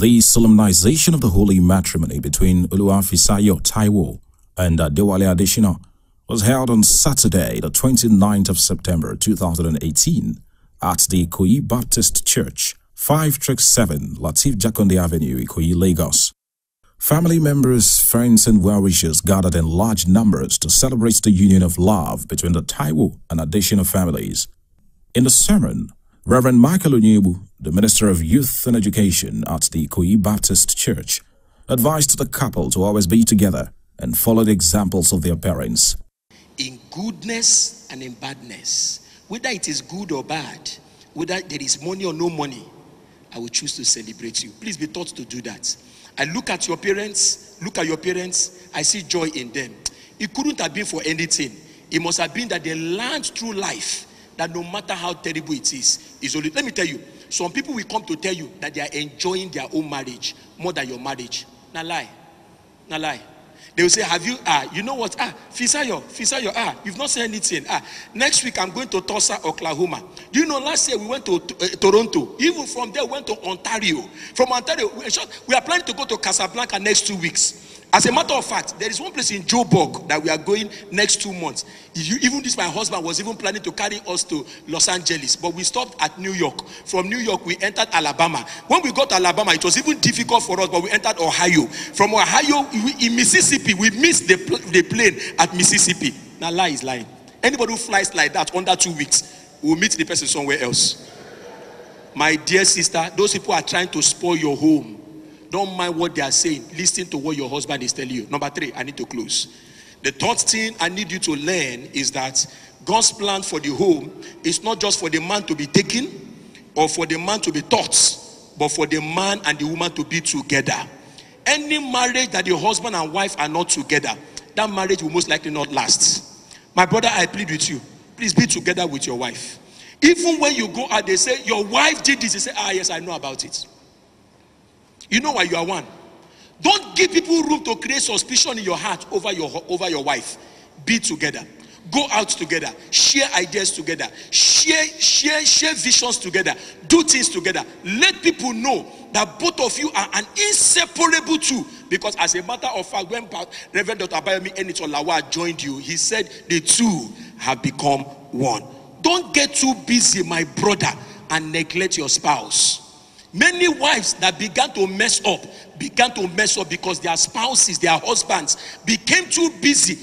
The solemnization of the holy matrimony between Oluwafisayo Taiwo and Adewale Adeshina was held on Saturday, the 29th of September 2018 at the Ikoyi Baptist Church, 5-7 Latif Jakonde Avenue, Ikoyi, Lagos. Family members, friends and well-wishers gathered in large numbers to celebrate the union of love between the Taiwo and Adeshina families. In the sermon, Reverend Michael Onyebu, the Minister of Youth and Education at the Ikoyi Baptist Church, advised the couple to always be together and follow the examples of their parents. In goodness and in badness, whether it is good or bad, whether there is money or no money, I will choose to celebrate you. Please be taught to do that. I look at your parents, I see joy in them. It couldn't have been for anything. It must have been that they learned through life that no matter how terrible it is only. Let me tell you, some people will come to tell you that they are enjoying their own marriage more than your marriage. Now lie. They will say, have you, you know what, Fisayo, you've not said anything. Next week I'm going to Tulsa, Oklahoma. Do you know, last year we went to Toronto. Even from there we went to Ontario. From Ontario, we are planning to go to Casablanca next 2 weeks. As a matter of fact, there is one place in Joburg that we are going next 2 months. Even my husband was even planning to carry us to Los Angeles, but we stopped at New York. From New York, we entered Alabama. When we got to Alabama, it was even difficult for us, but we entered Ohio. From Ohio, in Mississippi, we missed the plane at Mississippi. Now, lie is lying. Anybody who flies like that under 2 weeks will meet the person somewhere else. My dear sister, those people are trying to spoil your home. Don't mind what they are saying. Listen to what your husband is telling you. Number 3, I need to close. The third thing I need you to learn is that God's plan for the home is not just for the man to be taken or for the man to be taught, but for the man and the woman to be together. Any marriage that the husband and wife are not together, that marriage will most likely not last. My brother, I plead with you. Please be together with your wife. Even when you go out, they say, your wife did this. They say, yes, I know about it. You know why you are one. Don't give people room to create suspicion in your heart over your wife. Be together. Go out together. Share ideas together. Share visions together. Do things together. Let people know that both of you are an inseparable two. Because as a matter of fact, when Reverend Dr. Abayomi Enitolawa joined you, he said the two have become one. Don't get too busy, my brother, and neglect your spouse. Many wives that began to mess up because their spouses, their husbands became too busy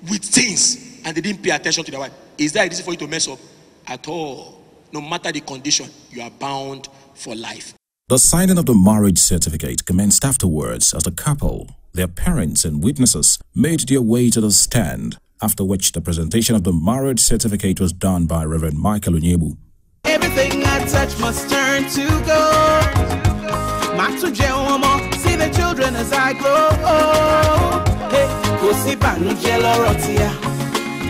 with things and they didn't pay attention to their wife. Is that a reason for you to mess up? At all. No matter the condition, you are bound for life. The signing of the marriage certificate commenced afterwards as the couple, their parents and witnesses made their way to the stand, after which the presentation of the marriage certificate was done by Reverend Michael Onyebu. Everything I touch must turn to gold. See the children as I grow. Hey, go see Banujel or Rotia.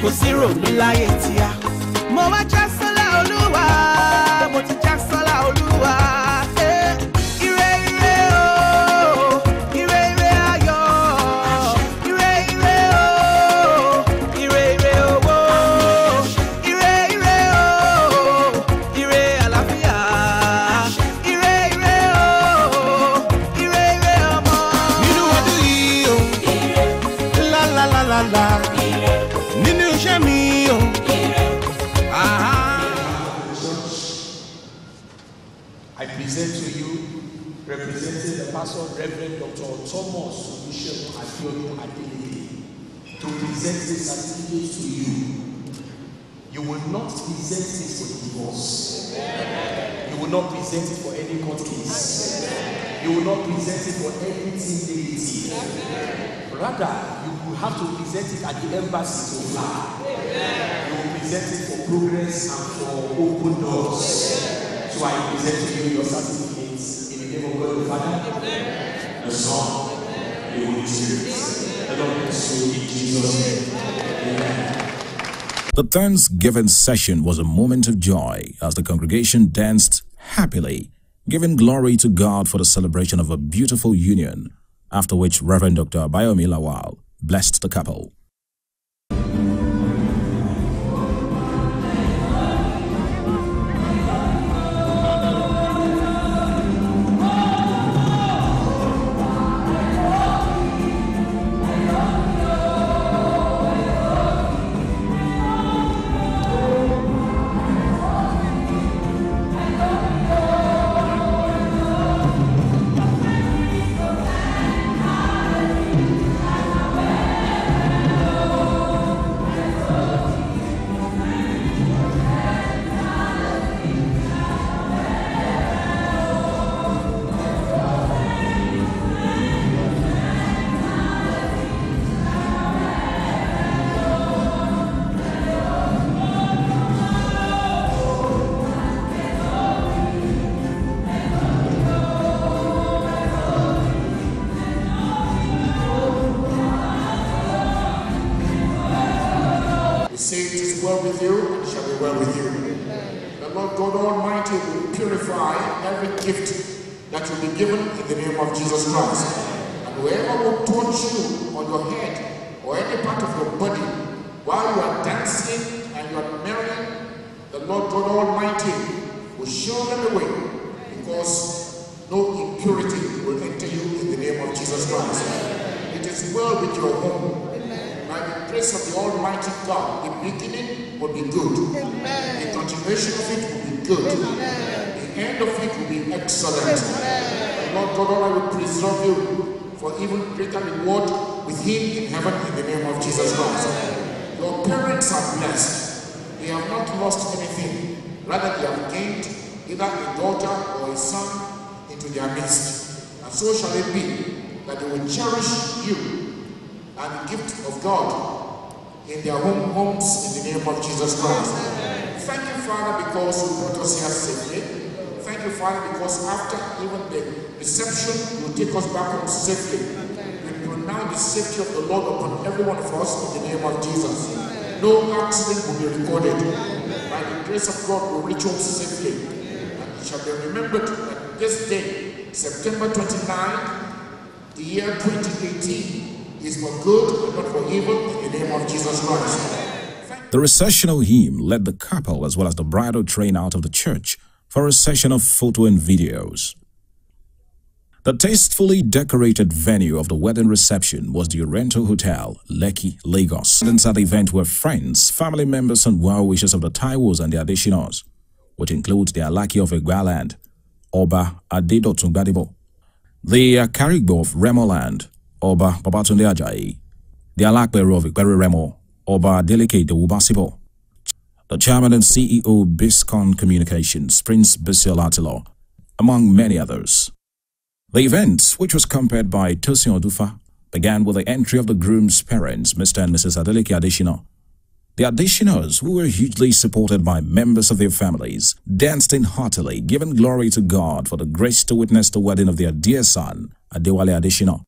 Go see Rodulayetia. Mama Chasala Oluwa. Moti Chasala Oluwa. I present to you, representing the pastor, Reverend Dr. Thomas Adewale, to present this certificate to you. You will not present this for divorce. You will not present it for any court case. You will not present it for anything negative. Rather, you will have to present it at the embassy to fly. You will present it for progress and for open doors. So I present to you your certificates in the name of God the Father, the Son, and the Holy Spirit. The Lord bless you in Jesus' name. Amen. The Thanksgiving session was a moment of joy as the congregation danced happily, giving glory to God for the celebration of a beautiful union, after which Reverend Dr. Abayomi Lawal blessed the couple. be well with you. The Lord God Almighty will purify every gift that will be given in the name of Jesus Christ. And whoever will touch you on your head or any part of your body while you are dancing and you are marrying, the Lord God Almighty will show them the way, because no impurity will enter you in the name of Jesus Christ. It is well with your home. By the grace of the Almighty God, the beginning will be good. The continuation of it will be good. The end of it will be excellent. The Lord God Almighty will preserve you for even greater reward with Him in heaven in the name of Jesus Christ. Your parents are blessed. They have not lost anything. Rather, they have gained either a daughter or a son into their midst. And so shall it be that they will cherish you and the gift of God in their homes in the name of Jesus Christ. Thank you, Father, because you brought us here safely. Thank you, Father, because after even the reception, you will take us back home safely. We pronounce the safety of the Lord upon every one of us in the name of Jesus. No accident will be recorded. By the grace of God, we will reach home safely. And it shall be remembered that this day, September 29, the year 2018, is for good and not for evil in the name of Jesus Christ. The recessional hymn led the couple as well as the bridal train out of the church for a session of photo and videos. The tastefully decorated venue of the wedding reception was the Oriental Hotel, Lekki, Lagos. Attendants at the event were friends, family members and well-wishers of the Taiwos and the Adeshinas, which includes the Alaki of Egbaland, Oba Adedotungbadebo, the Karigbo of Remoland, Oba Babatunde Ajayi, the Alakbero of Ikbere Remo, Oba Adeleke de Ubasibo, the chairman and CEO Biscon Communications, Prince Bisiol Atilo, among many others. The event, which was compared by Tosin Odufa, began with the entry of the groom's parents, Mr. and Mrs. Adeleke Adeshina. The Adeshinas, who were hugely supported by members of their families, danced in heartily, giving glory to God for the grace to witness the wedding of their dear son, Adewale Adeshina.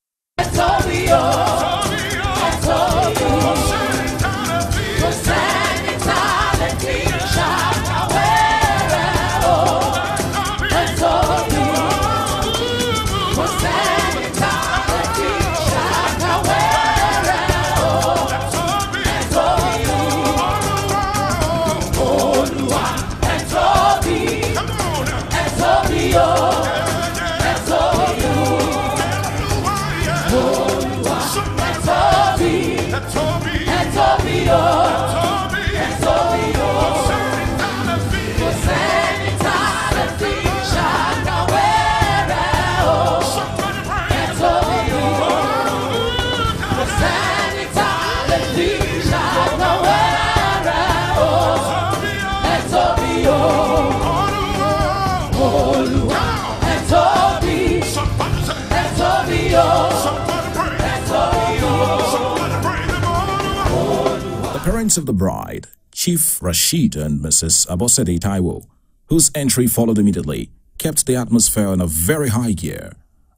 The parents of the bride, Chief Rashid and Mrs. Abosede Taiwo, whose entry followed immediately, kept the atmosphere on a very high gear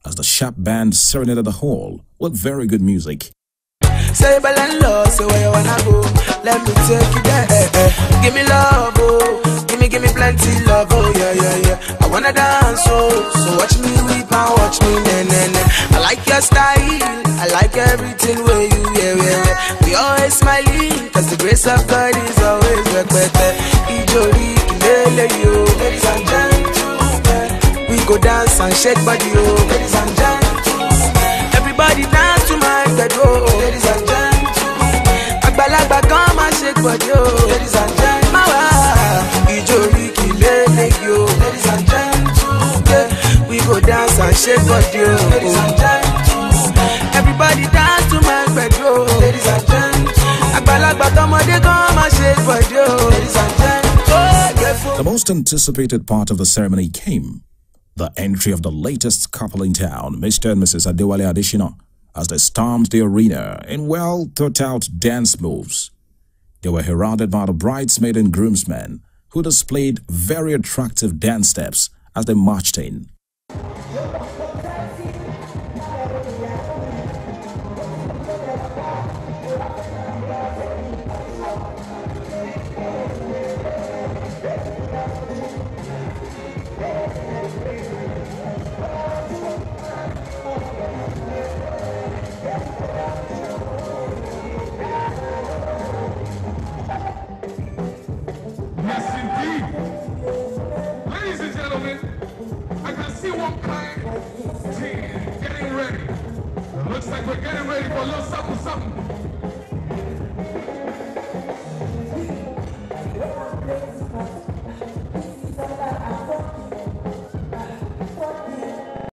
as the sharp band serenaded the hall with very good music. Say love, say where you wanna go. Let me take you there. Give me love, oh. Give me plenty love, oh yeah. I wanna dance, oh. So watch me weep and watch me I like your style, I like everything where you yeah. We always smiling, cause the grace of God is always better. Ladies and gentlemen, we go dance and shake body, oh. Ladies and gentlemen, everybody dance to my bedroom. Ladies and gentlemen, Agbalagba come and shake body, oh. Ladies and gentlemen, ladies and gentlemen, we go dance and shake body, oh. Ladies and gentlemen, everybody dance to my bedroom. Ladies and gentlemen, Agbalagba come and shake body, oh. Ladies and gentlemen, the most anticipated part of the ceremony came. The entry of the latest couple in town, Mr. and Mrs. Adewale Adeshina, as they stormed the arena in well-thought-out dance moves. They were heralded by the bridesmaid and groomsmen, who displayed very attractive dance steps as they marched in. coming. I can see one kind team getting ready. It looks like we're getting ready for a little something, something.